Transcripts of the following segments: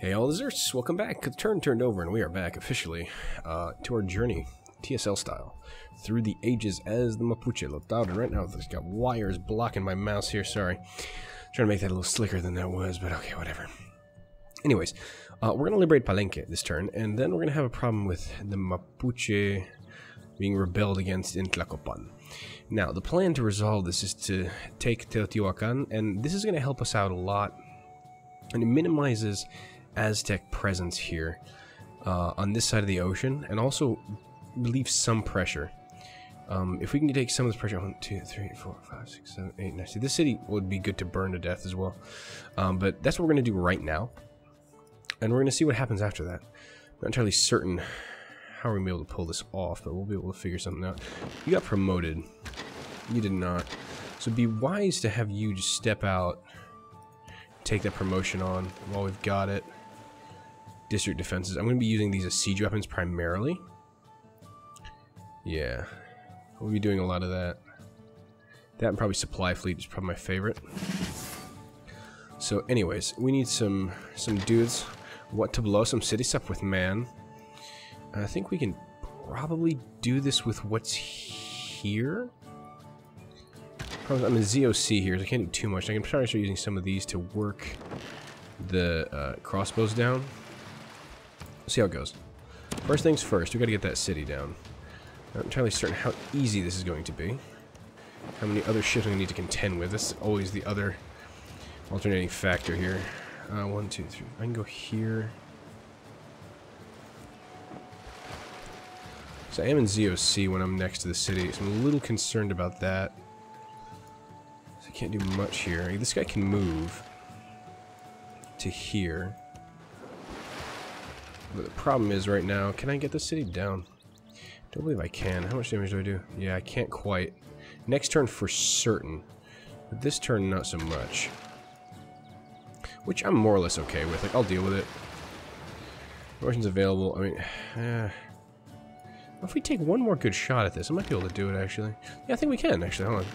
Hey all lizards, welcome back. The turn turned over and we are back officially to our journey, TSL style, through the ages as the Mapuche. Lautaro. Right now there's got wires blocking my mouse here, sorry. Trying to make that a little slicker than that was, but okay, whatever. Anyways, we're going to liberate Palenque this turn, and then we're going to have a problem with the Mapuche being rebelled against in Tlacopan. Now, the plan to resolve this is to take Teotihuacan, and this is going to help us out a lot, and it minimizes Aztec presence here on this side of the ocean, and also relieve some pressure. If we can take some of this pressure, 1, 2, 3, 4, 5, 6, 7, 8, 9. See, this city would be good to burn to death as well. But that's what we're going to do right now, and we're going to see what happens after that. Not entirely certain how we're going to be able to pull this off, but we'll be able to figure something out. You got promoted. You did not. So it'd be wise to have you just step out, take that promotion on while we've got it. District defenses. I'm going to be using these as siege weapons primarily. Yeah. We'll be doing a lot of that. That and probably supply fleet is probably my favorite. So anyways, we need some dudes. What to blow some cities up with, man. I think we can probably do this with what's here. Probably, I'm in ZOC here, so I can't do too much. I can try to start using some of these to work the crossbows down. See how it goes. First things first, we got to get that city down. I'm not entirely certain how easy this is going to be. How many other ships I'm going to need to contend with. That's always the other alternating factor here. 1, 2, 3. I can go here. So I am in ZOC when I'm next to the city, so I'm a little concerned about that. So I can't do much here. This guy can move to here. But the problem is right now, can I get the city down? Don't believe I can. How much damage do I do? Yeah, I can't quite. Next turn for certain. But this turn not so much. Which I'm more or less okay with. Like, I'll deal with it. Promotions available. I mean, if we take one more good shot at this, I might be able to do it, actually. Yeah, I think we can, actually. Hold on.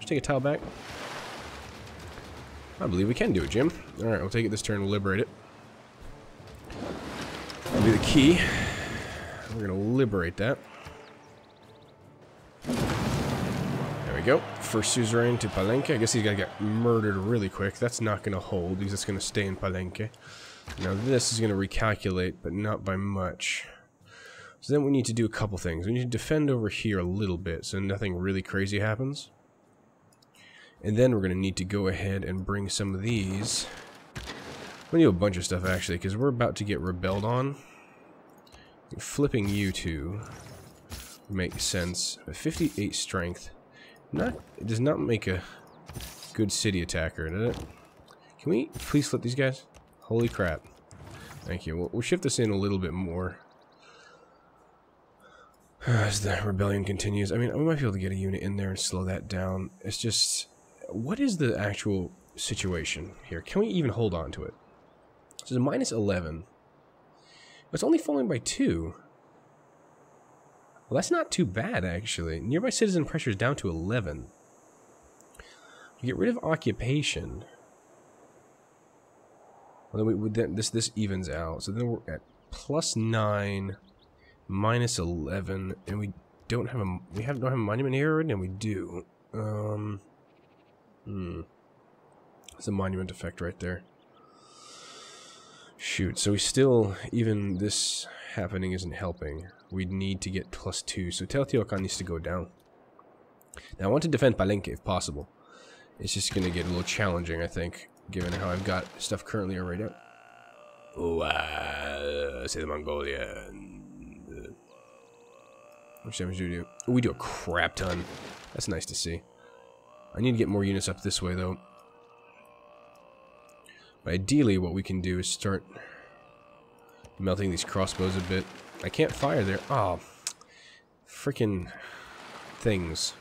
Just take a tile back. I believe we can do it, Jim. Alright, we'll take it this turn. We'll liberate it. That'll be the key. We're going to liberate that. There we go. First suzerain to Palenque. I guess he's going to get murdered really quick. That's not going to hold. He's just going to stay in Palenque. Now this is going to recalculate, but not by much. So then we need to do a couple things. We need to defend over here a little bit so nothing really crazy happens. And then we're going to need to go ahead and bring some of these. We're going to do a bunch of stuff actually, because we're about to get rebelled on. Flipping you two makes sense. 58 strength. It does not make a good city attacker, does it? Can we please flip these guys? Holy crap. Thank you. We'll shift this in a little bit more. As the rebellion continues. I mean, we might be able to get a unit in there and slow that down. It's just, what is the actual situation here? Can we even hold on to it? So it's a minus 11. It's only falling by 2. Well, that's not too bad, actually. Nearby citizen pressure is down to 11. We get rid of occupation. Well, then this evens out. So then we're at plus 9, minus 11, and we don't have a monument here, and we do. It's a monument effect right there. Shoot, so we still, even this happening isn't helping. We need to get plus 2, so Teotihuacan needs to go down. Now I want to defend Palenque if possible. It's just going to get a little challenging, I think, given how I've got stuff currently already out. Oh, say the Mongolia. Which damage do we do? Oh, we do a crap ton. That's nice to see. I need to get more units up this way, though. But ideally, what we can do is start melting these crossbows a bit. I can't fire there. Oh, freaking things.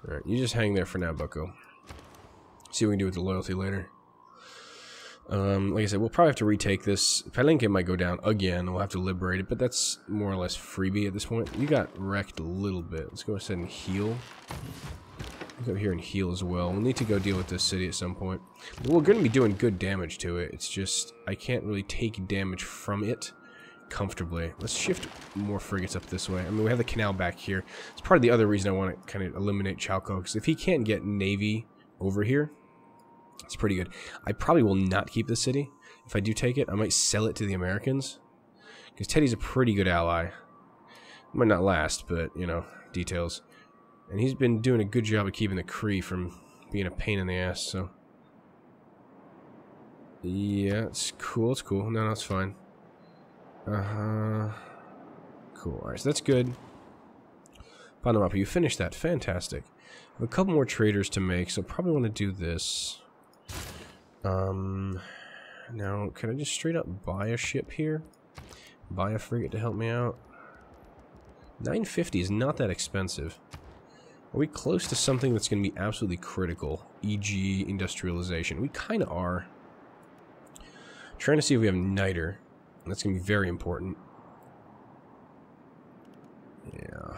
Alright, you just hang there for now, bucko. See what we can do with the loyalty later. Like I said, we'll probably have to retake this. Palenque might go down again. We'll have to liberate it, but that's more or less freebie at this point. You got wrecked a little bit. Let's go ahead and heal. Go here and heal as well. We'll need to go deal with this city at some point. But we're going to be doing good damage to it. It's just, I can't really take damage from it comfortably. Let's shift more frigates up this way. I mean, we have the canal back here. It's part of the other reason I want to kind of eliminate Chalco, because if he can't get Navy over here, it's pretty good. I probably will not keep the city. If I do take it, I might sell it to the Americans, because Teddy's a pretty good ally. Might not last, but, you know, details. And he's been doing a good job of keeping the Cree from being a pain in the ass, so... Yeah, it's cool, it's cool. No, it's fine. Cool, alright, so that's good. Panama, you finished that. Fantastic. I have a couple more traders to make, so probably want to do this. Now, can I just straight up buy a ship here? Buy a frigate to help me out? 950 is not that expensive. Are we close to something that's going to be absolutely critical? E.g. industrialization. We kind of are. Trying to see if we have niter. That's going to be very important. Yeah.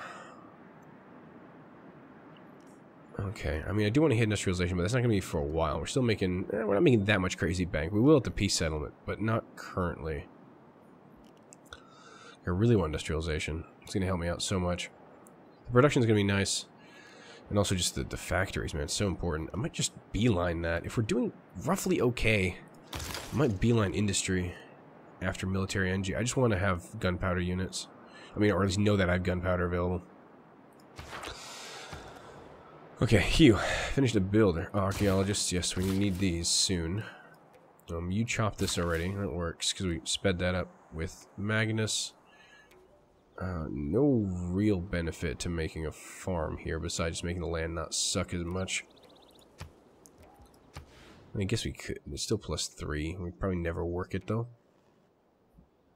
Okay. I mean, I do want to hit industrialization, but that's not going to be for a while. We're still making... we're not making that much crazy bank. We will at the peace settlement, but not currently. I really want industrialization. It's going to help me out so much. The production is going to be nice. And also just the factories, man. It's so important. I might just beeline that. If we're doing roughly okay, I might beeline industry after military NG. I just want to have gunpowder units. I mean, or at least know that I have gunpowder available. Okay, Hugh. Finished a builder. Archaeologists, yes, we need these soon. You chopped this already. That works, because we sped that up with Magnus. No real benefit to making a farm here, besides just making the land not suck as much. I guess we could. It's still +3. We'd probably never work it, though.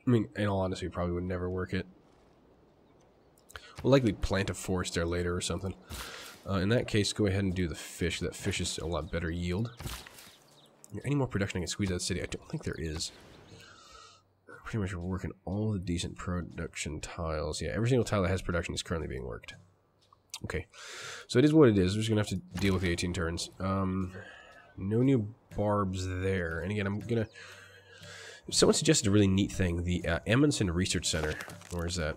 I mean, in all honesty, we probably would never work it. We'll likely plant a forest there later or something. In that case, go ahead and do the fish. That fish is a lot better yield. Any more production I can squeeze out of the city? I don't think there is. Pretty much we're working all the decent production tiles. Yeah, every single tile that has production is currently being worked. Okay, so it is what it is. We're just going to have to deal with the 18 turns. No new barbs there. And again, I'm going to... Someone suggested a really neat thing. The Amundsen Research Center. Where is that?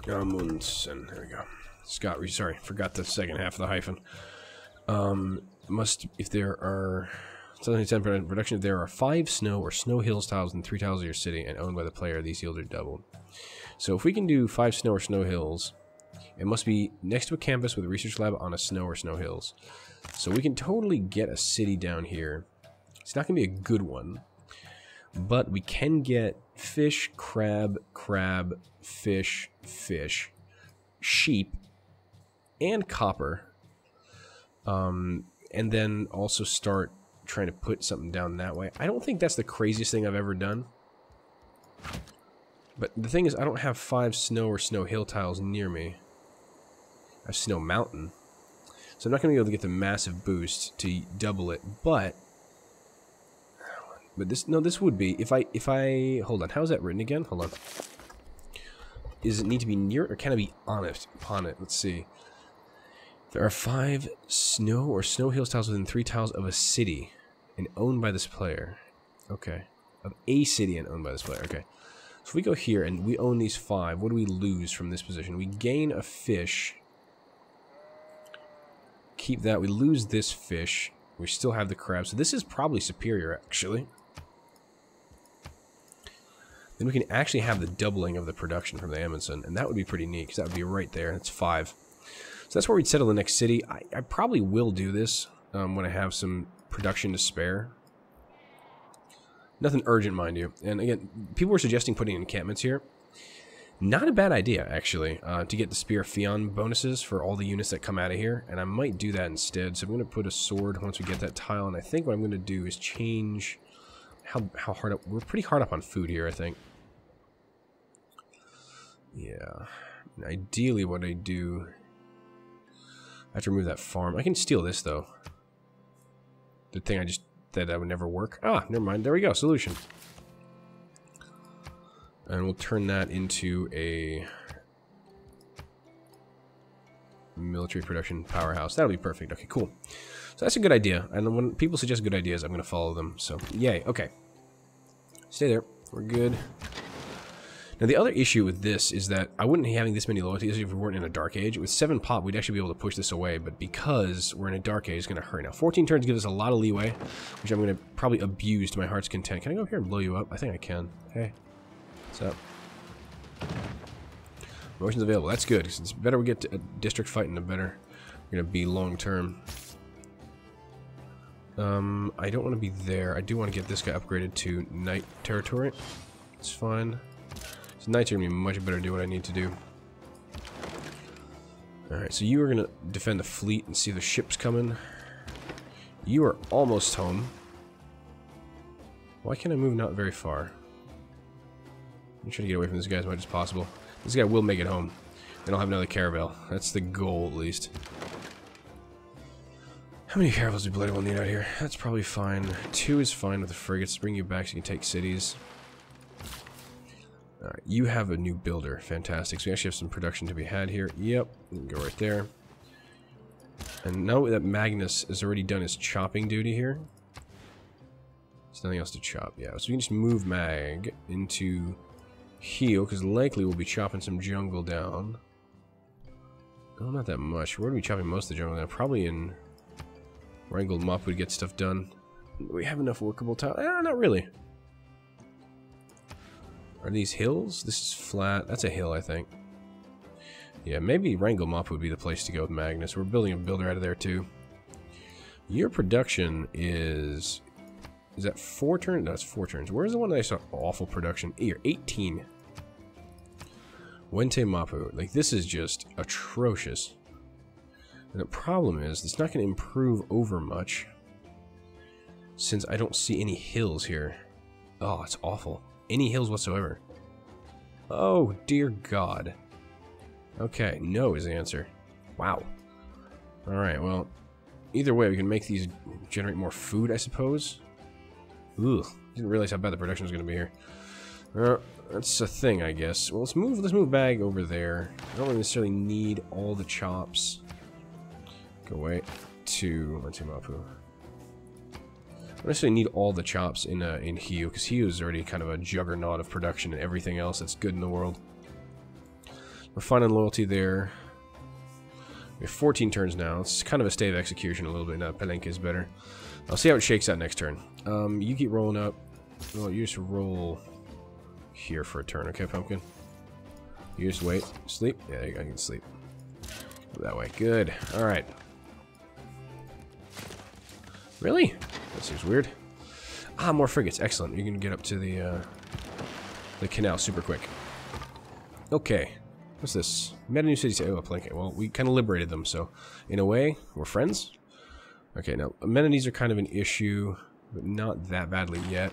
Amundsen. There we go. Scott, sorry, forgot the second half of the hyphen. If there are... 10% production. If there are 5 snow or snow hills tiles in 3 tiles of your city and owned by the player, these yields are doubled. So if we can do 5 snow or snow hills, it must be next to a campus with a research lab on a snow or snow hills. So we can totally get a city down here. It's not going to be a good one, but we can get fish, crab, fish, sheep, and copper. And then also start trying to put something down that way. I don't think that's the craziest thing I've ever done. But the thing is, I don't have 5 snow or snow hill tiles near me. I have snow mountain. So I'm not going to be able to get the massive boost to double it, but this, no, this would be, if I, hold on, how's that written again? Hold on. Does it need to be near it, or can I be on it, upon it? Let's see. There are 5 snow or snow hills tiles within 3 tiles of a city and owned by this player. Okay. Of a city and owned by this player. Okay. So if we go here and we own these 5, what do we lose from this position? We gain a fish. Keep that. We lose this fish. We still have the crab. So this is probably superior, actually. Then we can actually have the doubling of the production from the Amundsen, and that would be pretty neat, because that would be right there. That's 5. So that's where we'd settle the next city. I probably will do this when I have some production to spare. Nothing urgent, mind you. And again, people were suggesting putting encampments here. Not a bad idea, actually, to get the Spear Fion bonuses for all the units that come out of here. And I might do that instead. So I'm going to put a sword once we get that tile. And I think what I'm going to do is change how hard up... We're pretty hard up on food here, I think. Yeah. And ideally, what I do... I have to remove that farm. I can steal this, though. The thing I just... that would never work. Ah, never mind. There we go. Solution. And we'll turn that into a... military production powerhouse. That'll be perfect. Okay, cool. So that's a good idea. And when people suggest good ideas, I'm going to follow them. So, yay. Okay. Stay there. We're good. Now, the other issue with this is that I wouldn't be having this many loyalties if we weren't in a Dark Age. With 7 pop, we'd actually be able to push this away, but because we're in a Dark Age, it's going to hurt. Now, 14 turns gives us a lot of leeway, which I'm going to probably abuse to my heart's content. Can I go here and blow you up? I think I can. Hey. What's up? Promotion's available. That's good, because it's better we get to a district fighting, the better we're going to be long-term. I don't want to be there. I do want to get this guy upgraded to Knight territory. It's fine. So Knights are going to be much better to do what I need to do. Alright, so you are going to defend the fleet and see the ships coming. You are almost home. Why can't I move not very far? I'm trying to get away from this guy as much as possible. This guy will make it home. Then I'll have another caravel. That's the goal, at least. How many caravels do Bloody will need out here? That's probably fine. 2 is fine with the frigates. Bring you back so you can take cities. Alright, you have a new builder. Fantastic. So we actually have some production to be had here. Yep, you can go right there. And now that Magnus has already done his chopping duty here, there's nothing else to chop. Yeah, so we can just move Mag into heal, because likely we'll be chopping some jungle down. Oh, not that much. Where are we chopping most of the jungle down? Probably in Wrangle Mapuche to get stuff done. Do we have enough workable tile? Not really. Are these hills? This is flat. That's a hill, I think. Yeah, maybe Wrangle Mapuche would be the place to go with Magnus. We're building a builder out of there, too. Your production is... Is that 4 turns? No, it's 4 turns. Where's the one that I saw awful production? Here, 18. Wente Mapuche. Like, this is just atrocious. And the problem is, it's not going to improve over much, since I don't see any hills here. Oh, it's awful. Any hills whatsoever. Oh, dear God. Okay, no is the answer. Wow. Alright, well, either way, we can make these generate more food, I suppose. Ugh, didn't realize how bad the production was going to be here. That's a thing, I guess. Well, let's move Bag over there. I don't necessarily need all the chops. Go away to Mapu. I don't necessarily need all the chops in Hiu, because Hiu is already kind of a juggernaut of production and everything else that's good in the world. We're fine on loyalty there. We have 14 turns now. It's kind of a state of execution a little bit now. Palenque is better. I'll see how it shakes out next turn. You keep rolling up. Well, you just roll here for a turn, okay, Pumpkin? You just wait. Sleep? Yeah, I can sleep. That way. Good. Alright. Really? That seems weird. Ah, more frigates. Excellent. You can get up to the canal super quick. Okay. What's this? Met a new city. Oh, a Palenque. Well, we kind of liberated them, so in a way, we're friends. Okay, now, amenities are kind of an issue, but not that badly yet.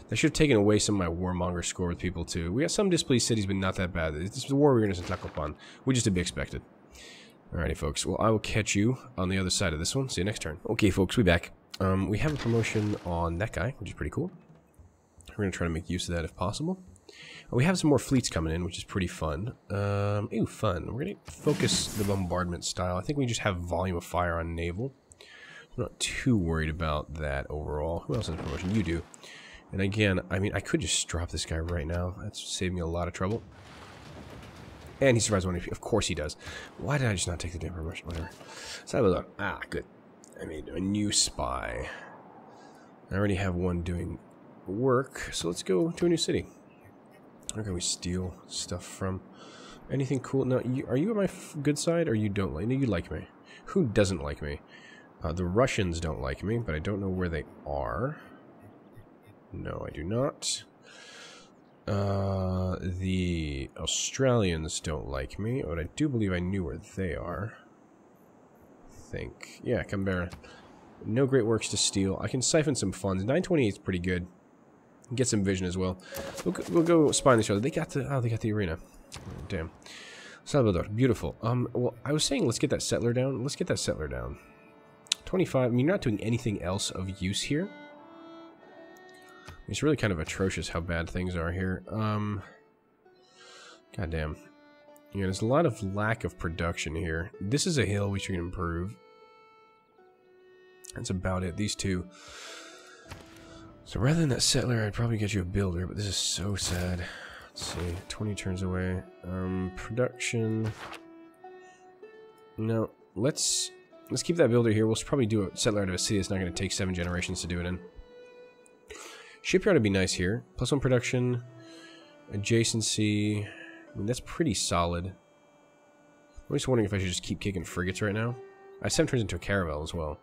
That should have taken away some of my warmonger score with people, too. We got some displeased cities, but not that bad. This is the war weakness in Tlacopan, which is to be expected. Alrighty, folks. Well, I will catch you on the other side of this one. See you next turn. Okay, folks, we back. We have a promotion on that guy, which is pretty cool. We're going to try to make use of that if possible. We have some more fleets coming in, which is pretty fun. Ooh, fun. We're going to focus the bombardment style. I think we just have volume of fire on naval. I'm not too worried about that overall. Who else has a promotion? You do. And again, I mean, I could just drop this guy right now. That's saved me a lot of trouble. And he survives 1 HP. Of course he does. Why did I just not take the damn promotion? Whatever. So good. I made a new spy. I already have one doing work, so let's go to a new city. Where can we steal stuff from? Anything cool? No, are you on my good side, or you don't like me? No, you like me. Who doesn't like me? The Russians don't like me, but I don't know where they are. No, I do not. The Australians don't like me, but I do believe I knew where they are. I think. Yeah, Canberra. No great works to steal. I can siphon some funds. 928 is pretty good. Get some vision as well. We'll go spy on each other. They got the arena. Oh, damn. Salvador, beautiful. Well, I was saying let's get that settler down. Let's get that settler down. 25. I mean, you're not doing anything else of use here. It's really kind of atrocious how bad things are here. Goddamn. Yeah, there's a lot of lack of production here. This is a hill which we can improve. That's about it. These two. So rather than that settler, I'd probably get you a builder, but this is so sad. Let's see. 20 turns away. Production. No. Let's keep that builder here. We'll probably do a settler out of a city that's not going to take 7 generations to do it in. Shipyard would be nice here. +1 production. Adjacency. I mean, that's pretty solid. I'm just wondering if I should just keep kicking frigates right now. I 7 turns into a caravel as well.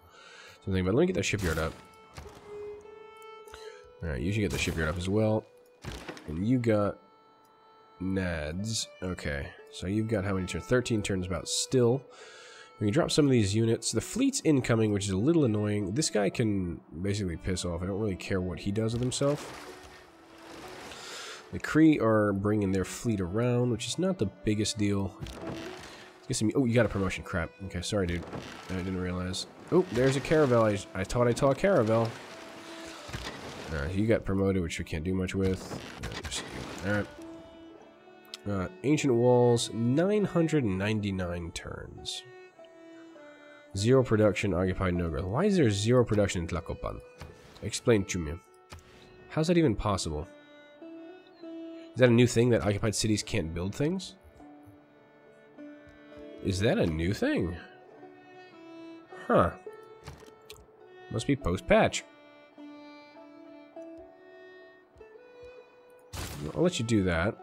Something, but let me get that shipyard up. Alright, you should get the shipyard up as well. And you got Nads. Okay, so you've got how many turns? 13 turns about still. We can drop some of these units. The fleet's incoming, which is a little annoying. This guy can basically piss off. I don't really care what he does with himself. The Kree are bringing their fleet around, which is not the biggest deal. Oh, you got a promotion. Crap. Okay, sorry, dude. I didn't realize. Oh, there's a caravel. I thought I saw a caravel. Alright, you got promoted, which we can't do much with. Alright. Ancient Walls, 999 turns. 0 production, occupied no growth. Why is there 0 production in Tlacopan? Explain to me. How's that even possible? Is that a new thing that occupied cities can't build things? Is that a new thing? Huh. Must be post-patch. I'll let you do that.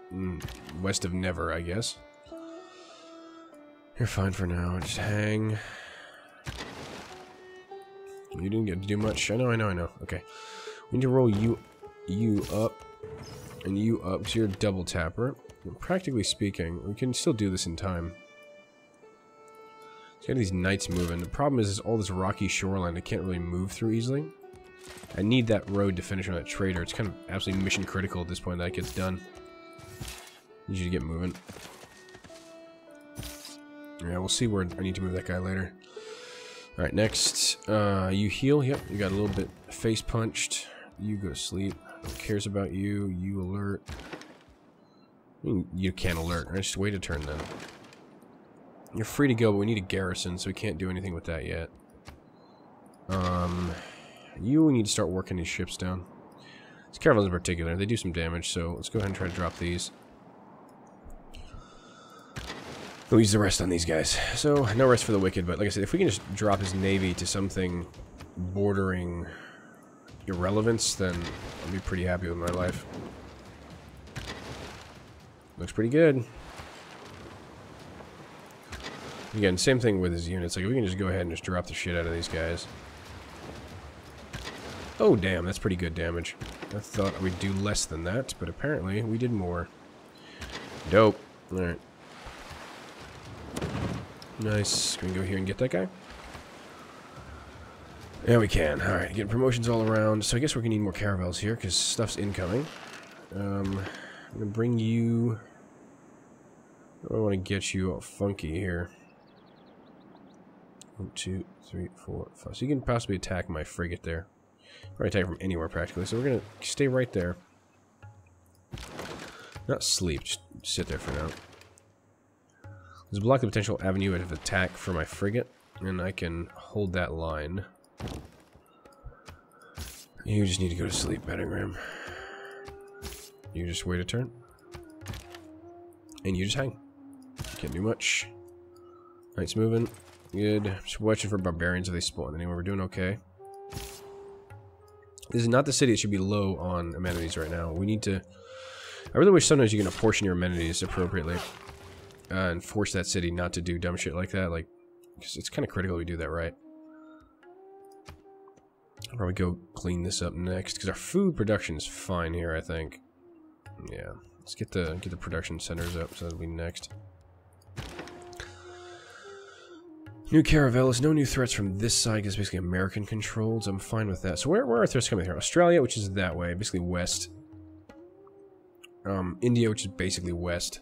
West of Never, I guess. You're fine for now. Just hang. You didn't get to do much. I know. Okay. We need to roll you up and you up because you're a double tapper. Practically speaking, we can still do this in time. So got these knights moving. The problem is all this rocky shoreline I can't really move through easily. I need that road to finish on that trader. It's kind of absolutely mission critical at this point that gets done. Need you to get moving. Yeah, we'll see where I need to move that guy later. Alright, next. You heal. Yep, you got a little bit face punched. You go to sleep. Who cares about you? You alert. I mean, you can't alert. Alright, just wait a turn then. You're free to go, but we need a garrison, so we can't do anything with that yet. You need to start working these ships down. These caravels in particular, they do some damage, so let's go ahead and try to drop these. We'll use the rest on these guys. So, no rest for the wicked, but like I said, if we can just drop his navy to something bordering irrelevance, then I'll be pretty happy with my life. Looks pretty good. Again, same thing with his units. Like, we can just go ahead and just drop the shit out of these guys. Oh, damn, that's pretty good damage. I thought we'd do less than that, but apparently we did more. Dope. Alright. Nice. Can we go here and get that guy? Yeah, we can. Alright, getting promotions all around. So I guess we're going to need more caravels here, because stuff's incoming. I'm going to bring you... I want to get you all funky here. 1, 2, 3, 4, 5. So you can possibly attack my frigate there. Or attack from anywhere practically. So we're going to stay right there. Not sleep, just sit there for now. Let's block the potential avenue of attack for my frigate. And I can hold that line. You just need to go to sleep, Battlegram. You just wait a turn. And you just hang. Can't do much. Knight's moving. Good. Just watching for barbarians if they spawn. Anyway, we're doing okay. This is not the city that should be low on amenities right now. We need to... I really wish sometimes you can apportion your amenities appropriately. And force that city not to do dumb shit like that. Like, because it's kind of critical we do that right. I'll probably go clean this up next. Because our food production is fine here, I think. Yeah. Let's get the production centers up, so that'll be next. New Caravellas, no new threats from this side, because it's basically American controlled, so I'm fine with that. So where are threats coming here? Australia, which is that way, basically west. India, which is basically west.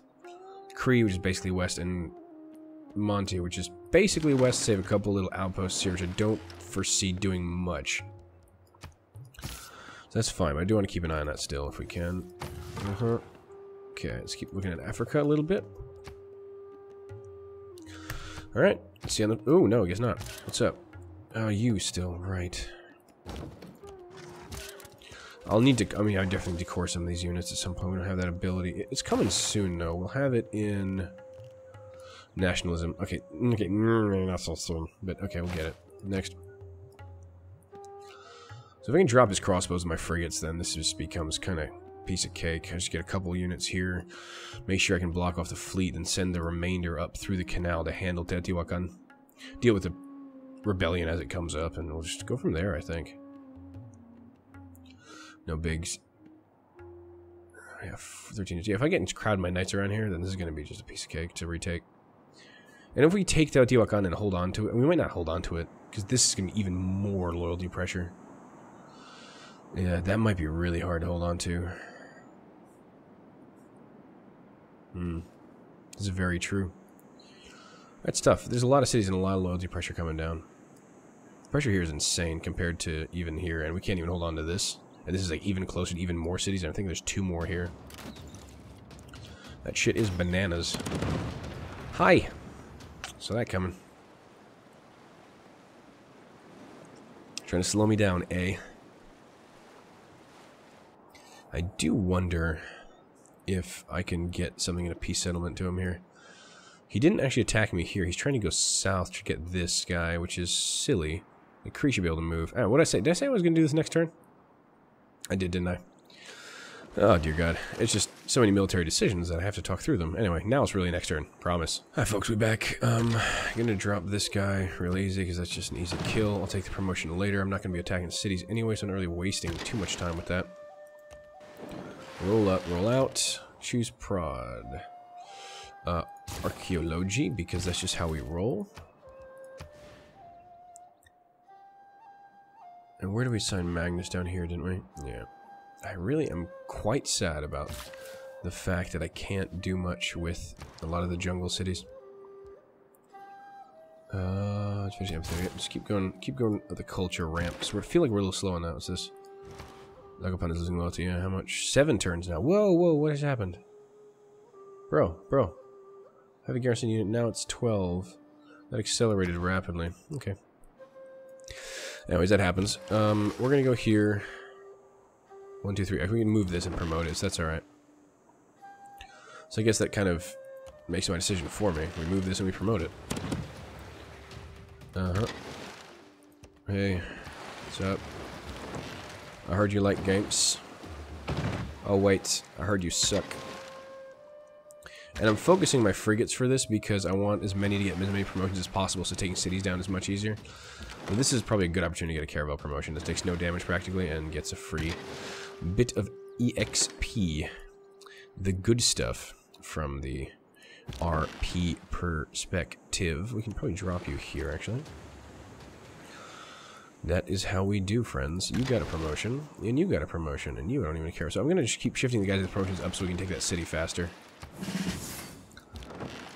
Kree, which is basically west, and Monty, which is basically west, save a couple little outposts here, which I don't foresee doing much. So that's fine, but I do want to keep an eye on that still, if we can. Okay, let's keep looking at Africa a little bit. Alright, let's see on the... Oh, no, I guess not. What's up? Oh, you still, right. I'll need to... I mean, I definitely decore some of these units at some point. We don't have that ability. It's coming soon, though. We'll have it in... Nationalism. Okay, not so soon. But, okay, we'll get it. Next. So if I can drop his crossbows and my frigates, then this just becomes kind of piece of cake. I just get a couple units here, make sure I can block off the fleet, and send the remainder up through the canal to handle Teotihuacan. Deal with the rebellion as it comes up, and we'll just go from there, I think. No bigs. Yeah, 13. Yeah, if I get crowd my knights around here, then this is going to be just a piece of cake to retake. And if we take Teotihuacan and hold on to it, we might not hold on to it, because this is going to be even more loyalty pressure. Yeah, that might be really hard to hold on to. This is very true. That's tough. There's a lot of cities and a lot of loyalty pressure coming down. Pressure here is insane compared to even here, and we can't even hold on to this. And this is like even closer to even more cities, and I think there's 2 more here. That shit is bananas. Hi! Saw that coming. Trying to slow me down, eh? I do wonder if I can get something in a peace settlement to him here. He didn't actually attack me here. He's trying to go south to get this guy, which is silly. The Kree should be able to move. Oh, what did I say? Did I say I was going to do this next turn? I did, didn't I? Oh, dear God. It's just so many military decisions that I have to talk through them. Anyway, now it's really next turn. Promise. Hi, folks. We're back. I'm going to drop this guy real easy because that's just an easy kill. I'll take the promotion later. I'm not going to be attacking the cities anyway, so I'm not really wasting too much time with that. Roll up, roll out. Choose prod. Archaeology, because that's just how we roll. And where do we sign Magnus? Down here, didn't we? Yeah. I really am quite sad about the fact that I can't do much with a lot of the jungle cities. Just keep going at the culture ramp. So I feel like we're a little slow on that. What's this? Lagapan is losing loyalty. Yeah, how much? 7 turns now. Whoa, whoa, what has happened? Bro. Heavy garrison unit, now it's 12. That accelerated rapidly. Okay. Anyways, that happens. We're gonna go here. 1, 2, 3. We can move this and promote it, so that's alright. So I guess that kind of makes my decision for me. We move this and we promote it. Hey, what's up? I heard you like games. Oh wait, I heard you suck. And I'm focusing my frigates for this because I want as many to get as many promotions as possible, so taking cities down is much easier. But this is probably a good opportunity to get a caravel promotion. This takes no damage practically and gets a free bit of EXP. The good stuff from the RP perspective. We can probably drop you here, actually. That is how we do, friends. You got a promotion, and you got a promotion, and you don't even care. So I'm going to just keep shifting the guys' with promotions up so we can take that city faster.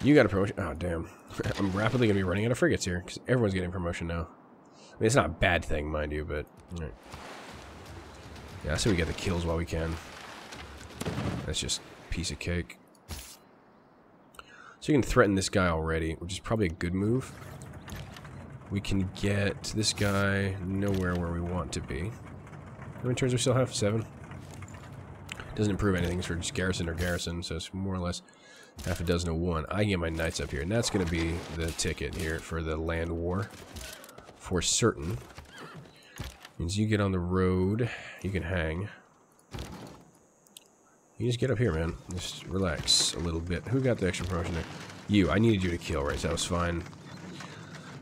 You got a promotion. Oh, damn. I'm rapidly going to be running out of frigates here, because everyone's getting promotion now. I mean, it's not a bad thing, mind you, but... Right. Yeah, I say we get the kills while we can. That's just a piece of cake. So you can threaten this guy already, which is probably a good move. We can get this guy nowhere where we want to be. How many turns do we still have? 7? Doesn't improve anything for just garrison or garrison, so it's more or less half a dozen of 1. I can get my knights up here, and that's going to be the ticket here for the land war. For certain. Means you get on the road, you can hang. You just get up here, man. Just relax a little bit. Who got the extra promotion there? You. I needed you to kill, right? So that was fine.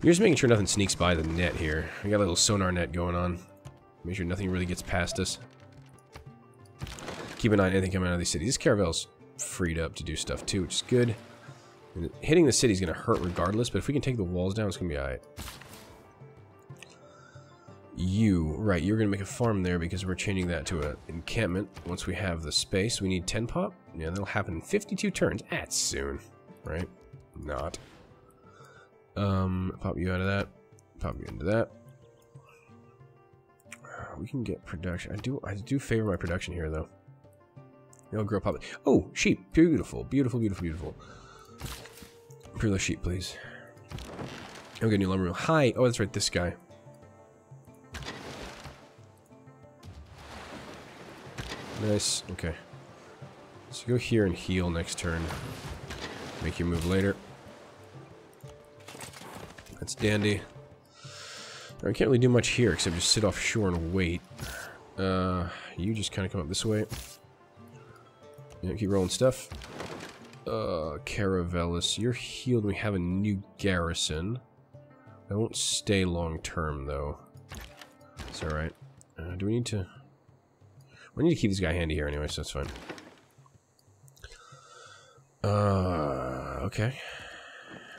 You're just making sure nothing sneaks by the net here. We got a little sonar net going on. Make sure nothing really gets past us. Keep an eye on anything coming out of these cities. This caravel's freed up to do stuff too, which is good. And hitting the city is going to hurt regardless, but if we can take the walls down, it's going to be alright. Right, you're going to make a farm there because we're changing that to an encampment. Once we have the space, we need 10 pop. Yeah, that'll happen in 52 turns. That's soon, right? Not. Pop you out of that. Pop you into that. We can get production. I do favor my production here, though. It'll grow pop. Oh, sheep. Beautiful. Beautiful, beautiful, beautiful. Improve those sheep, please. Oh, good, new lumber mill. Hi. Oh, that's right, this guy. Nice. Okay. So go here and heal next turn. Make your move later. That's dandy. I can't really do much here except just sit offshore and wait. You just kind of come up this way. Yeah, keep rolling stuff. Caravellis, you're healed. We have a new garrison. I won't stay long term though. It's alright. Do we need to... We need to keep this guy handy here anyway, so that's fine. Okay.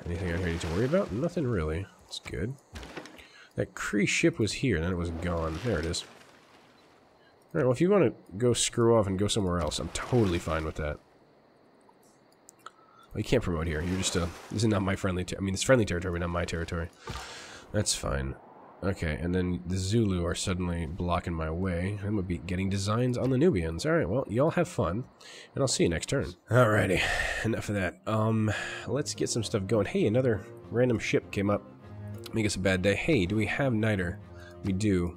Anything out here you need to worry about? Nothing really. That's good. That Kree ship was here, and then it was gone. There it is. Alright, well, if you want to go screw off and go somewhere else, I'm totally fine with that. Well, you can't promote here. You're just this is not my friendly I mean, it's friendly territory, but not my territory. That's fine. Okay, and then the Zulu are suddenly blocking my way. I'm gonna be getting designs on the Nubians. Alright, well, y'all have fun, and I'll see you next turn. Alrighty, enough of that. Let's get some stuff going. Hey, another random ship came up. Make us a bad day. Hey, do we have niter? We do.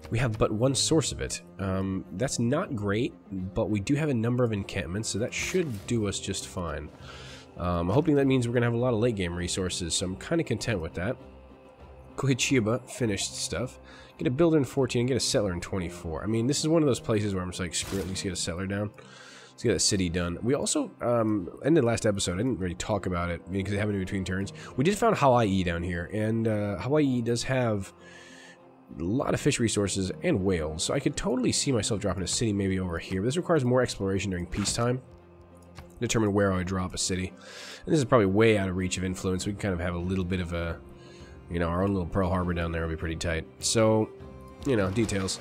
We have but one source of it. That's not great, but we do have a number of encampments, so that should do us just fine. I'm hoping that means we're going to have a lot of late game resources, so I'm kind of content with that. Kohichiba, finished stuff. Get a builder in 14 and get a settler in 24. I mean, this is one of those places where I'm just like, screw it, let's get a settler down. Let's get a city done. We also, ended last episode, I didn't really talk about it because it happened in between turns. We did find Hawaii down here, and Hawaii does have a lot of fish resources and whales, so I could totally see myself dropping a city maybe over here. But this requires more exploration during peacetime. Determine where I would drop a city. And this is probably way out of reach of influence. We can kind of have a little bit of a, you know, our own little Pearl Harbor down there will be pretty tight. So, you know, details.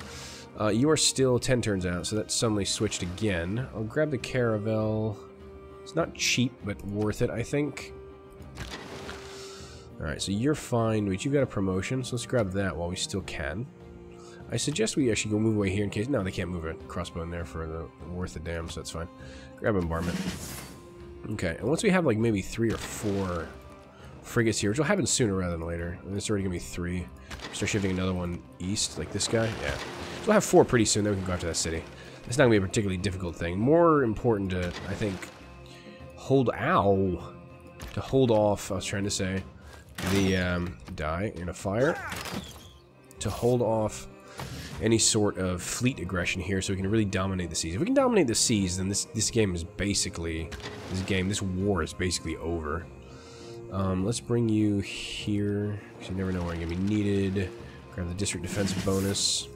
You are still 10 turns out, so that suddenly switched again. I'll grab the Caravel. It's not cheap, but worth it, I think. Alright, so you're fine, but you've got a promotion, so let's grab that while we still can. I suggest we actually go move away here in case... No, they can't move a crossbow in there for the worth of damn, so that's fine. Grab bombardment. Okay, and once we have like maybe 3 or 4 frigates here, which will happen sooner rather than later. And it's already going to be 3. Start shifting another one east, like this guy. Yeah. So we'll have 4 pretty soon, then we can go after that city. It's not going to be a particularly difficult thing. More important to, I think, hold off, I was trying to say, the, die in a fire. To hold off any sort of fleet aggression here so we can really dominate the seas. If we can dominate the seas, then this game is basically, this war is basically over. Let's bring you here, because you never know where you're going to be needed. Grab the district defense bonus.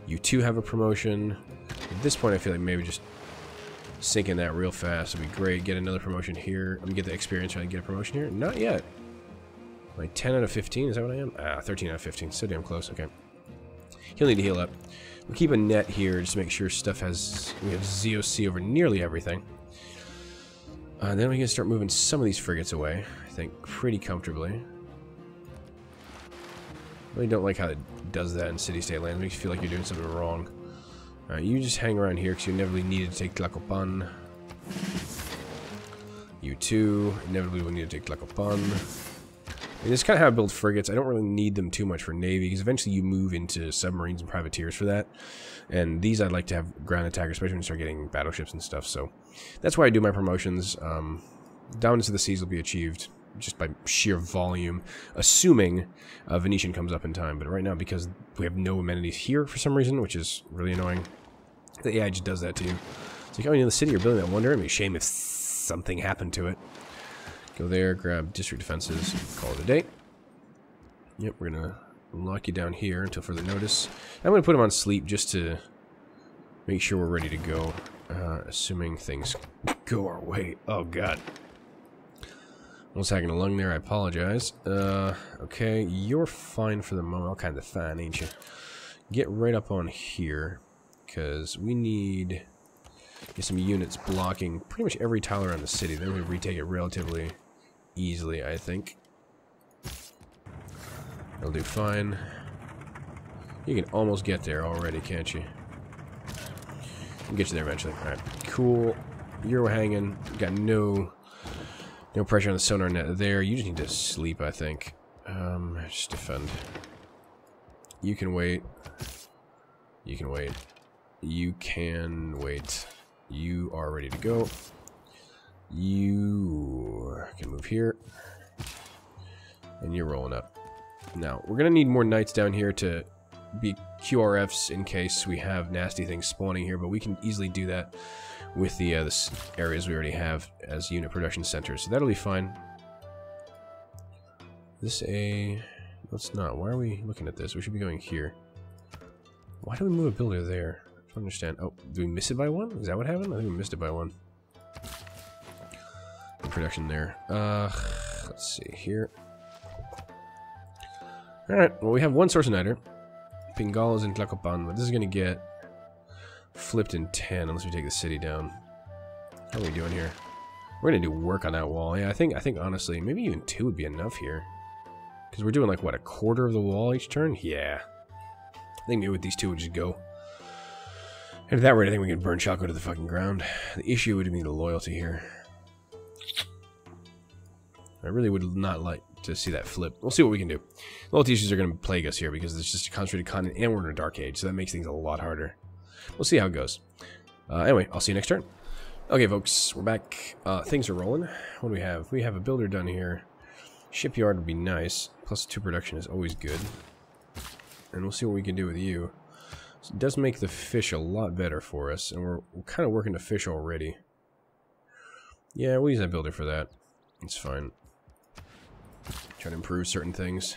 You too have a promotion. At this point, I feel like maybe just sinking that real fast would be great. Get another promotion here. I'm going to get the experience trying to get a promotion here. Not yet. Like 10 out of 15, is that what I am? Ah, 13 out of 15. So damn close. Okay. He'll need to heal up. We'll keep a net here just to make sure stuff has... We have ZOC over nearly everything. Then we can start moving some of these frigates away, I think, pretty comfortably. Really don't like how it does that in city-state lands. It makes you feel like you're doing something wrong. Alright, you just hang around here because you inevitably needed to take Tlacopan. You too, inevitably will need to take Tlacopan. And this is kind of how I build frigates. I don't really need them too much for Navy, because eventually you move into submarines and privateers for that. And these I'd like to have ground attackers, especially when you start getting battleships and stuff. So that's why I do my promotions. Dominance of the seas will be achieved just by sheer volume, assuming Venetian comes up in time. But right now, because we have no amenities here for some reason, which is really annoying, the AI just does that to you. It's like, oh, you know, the city you're building that wonder. It'd be a shame if something happened to it. Go there, grab district defenses, call it a day. Yep, we're gonna lock you down here until further notice. I'm gonna put him on sleep just to make sure we're ready to go, assuming things go our way. Oh god. Almost hacking a lung there, I apologize. Okay, you're fine for the moment. All kinds of fine, ain't you? Get right up on here, because we need get some units blocking pretty much every tile around the city. Then we retake it relatively easily, I think. That'll do fine. You can almost get there already, can't you? I'll get you there eventually. Alright, cool. You're hanging. Got no No pressure on the sonar net there. You just need to sleep, I think. Just defend. You can wait. You can wait. You can wait. You are ready to go. You can move here. And you're rolling up. Now, we're going to need more knights down here to be QRFs in case we have nasty things spawning here, but we can easily do that with the areas we already have as unit production centers. So that'll be fine. This a... Let's not. Why are we looking at this? We should be going here. Why do we move a builder there? I don't understand. Oh, do we miss it by one? Is that what happened? I think we missed it by one. Production there. Let's see here. Alright, well we have one source of niter. Pingalas and Tlacopan, but this is going to get flipped in 10 unless we take the city down. How are we doing here? We're going to do work on that wall. Yeah, I think honestly, maybe even 2 would be enough here. Because we're doing like, what, a quarter of the wall each turn? Yeah. I think maybe with these 2 would just go. And at that rate, I think we can burn Chaco to the fucking ground. The issue would be the loyalty here. I really would not like to see that flip. We'll see what we can do. Loyalty issues are going to plague us here because it's just a concentrated continent and we're in a dark age, so that makes things a lot harder. We'll see how it goes. Anyway, I'll see you next turn. Okay, folks, we're back. Things are rolling. What do we have? We have a builder done here. Shipyard would be nice. Plus 2 production is always good. And we'll see what we can do with you. So it does make the fish a lot better for us, and we're kind of working the fish already. Yeah, we'll use that builder for that. It's fine. Try to improve certain things.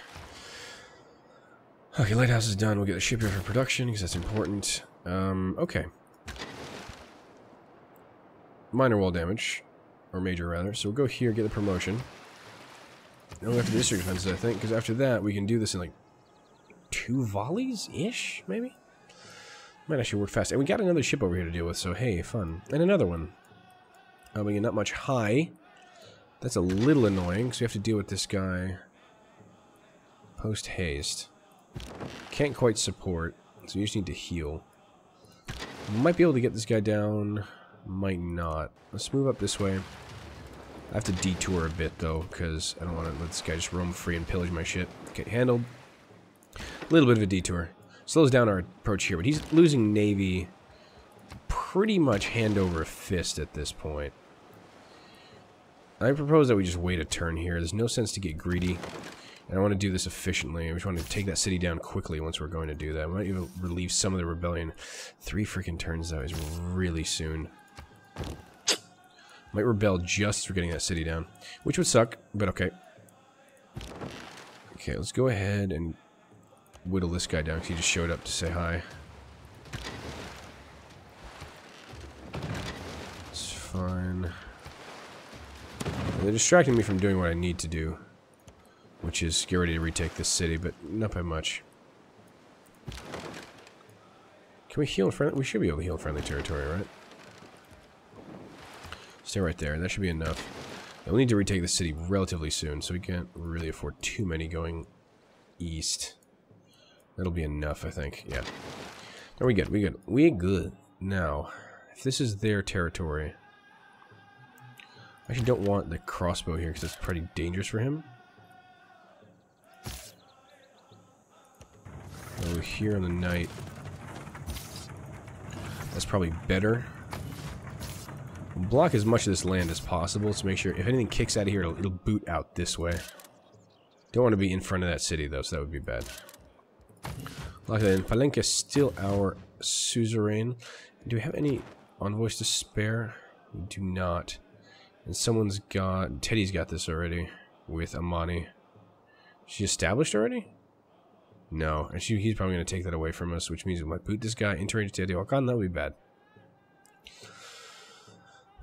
Okay, lighthouse is done. We'll get the shipyard for production because that's important. Okay. Minor wall damage, or major rather. So we'll go here, get the promotion. And we'll go after district defenses, I think, because after that we can do this in like 2 volleys-ish, maybe? Might actually work fast. And we got another ship over here to deal with, so hey, fun. And another one. We get not much high. That's a little annoying, so we have to deal with this guy. Post haste. Can't quite support, so you just need to heal. Might be able to get this guy down. Might not. Let's move up this way. I have to detour a bit, though, because I don't want to let this guy just roam free and pillage my shit. Okay, handled. A little bit of a detour. Slows down our approach here, but he's losing Navy pretty much hand over fist at this point. I propose that we just wait a turn here. There's no sense to get greedy. And I want to do this efficiently. I just want to take that city down quickly once we're going to do that. I might even relieve some of the rebellion. 3 freaking turns, though, is really soon. Might rebel just as we're getting that city down. Which would suck, but okay. Okay, let's go ahead and whittle this guy down because he just showed up to say hi. It's fine. They're distracting me from doing what I need to do, which is get ready to retake this city, but not by much. Can we heal in friendly? We should be able to heal in friendly territory, right? Stay right there. That should be enough. We'll need to retake the city relatively soon, so we can't really afford too many going east. That'll be enough, I think. Yeah. No, we good. We good. We good. Now, if this is their territory... I actually don't want the crossbow here because it's pretty dangerous for him. Oh, here on the night. That's probably better. We'll block as much of this land as possible to make sure if anything kicks out of here, it'll boot out this way. Don't want to be in front of that city though, so that would be bad. Lock that in. Palenque is still our suzerain. Do we have any envoys to spare? We do not. And someone's got... Teddy's got this already with Amani. She established already? No. And he's probably going to take that away from us, which means we might boot this guy into Teotihuacan. That would be bad.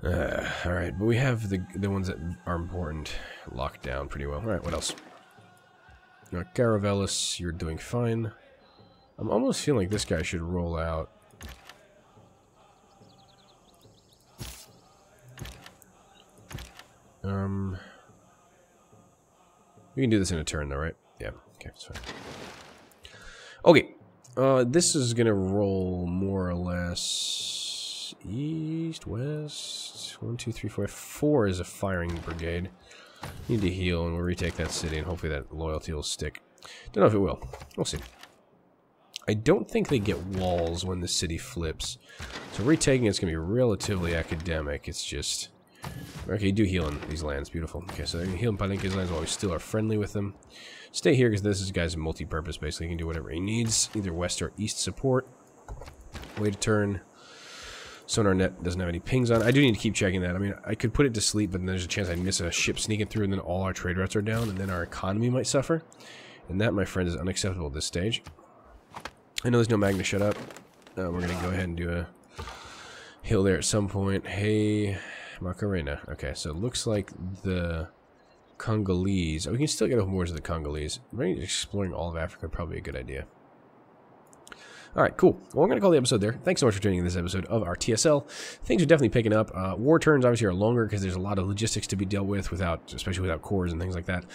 Alright, but we have the ones that are important locked down pretty well. Alright, what else? Now, Caravelis, you're doing fine. I'm almost feeling like this guy should roll out. We can do this in a turn though, right? Yeah, okay, that's fine. Okay, this is gonna roll more or less east, west. 1, 2, 3, 4. 4 is a firing brigade. Need to heal, and we'll retake that city, and hopefully that loyalty will stick. Don't know if it will. We'll see. I don't think they get walls when the city flips. So retaking it's going to be relatively academic. It's just... Okay, do heal in these lands. Beautiful. Okay, so they're going to heal in Palenque's lands while we still are friendly with them. Stay here because this guy's multi-purpose, basically. He can do whatever he needs. Either west or east support. Wait a turn. Sonar net doesn't have any pings on. I do need to keep checking that. I mean, I could put it to sleep, but then there's a chance I'd miss a ship sneaking through and then all our trade routes are down and then our economy might suffer. And that, my friend, is unacceptable at this stage. I know there's no Magna shut up. We're going to go ahead and do a hill there at some point. Hey, Macarena. Okay, so it looks like the Congolese. Oh, we can still get over more to the Congolese. Maybe exploring all of Africa would probably be a good idea. Alright, cool. Well, we're going to call the episode there. Thanks so much for tuning in this episode of our TSL. Things are definitely picking up. War turns obviously are longer because there's a lot of logistics to be dealt with, especially without cores and things like that.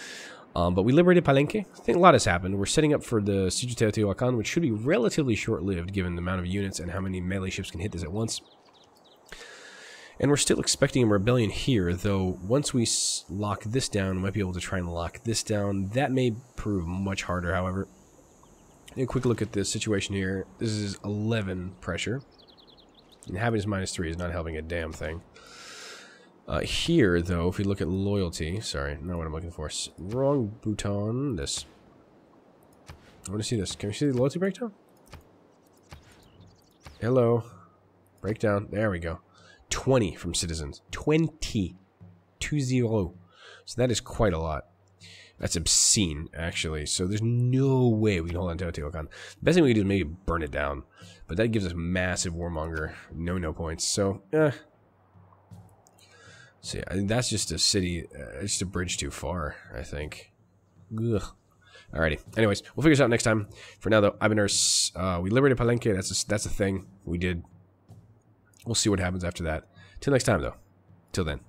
But we liberated Palenque. I think a lot has happened. We're setting up for the Siege of Teotihuacan, which should be relatively short-lived given the amount of units and how many melee ships can hit this at once. And we're still expecting a rebellion here, though once we lock this down, we might be able to try and lock this down. That may prove much harder, however. A quick look at the situation here. This is 11 pressure. Inhabitants -3 is not helping a damn thing. Here, though, if we look at loyalty... Sorry, not what I'm looking for. Wrong bouton. This. I want to see this. Can we see the loyalty breakdown? Hello. Breakdown. There we go. 20 from citizens. 20. 2-0. So that is quite a lot. That's obscene, actually. So there's no way we can hold on to Teotihuacan. The best thing we can do is maybe burn it down. But that gives us massive warmonger. No points. So, see, I think that's just a city, just a bridge too far, I think. Ugh. Alrighty. Anyways, we'll figure this out next time. For now, though, I've been Nurse. We liberated Palenque. That's a thing we did. We'll see what happens after that. Till next time, though. Till then.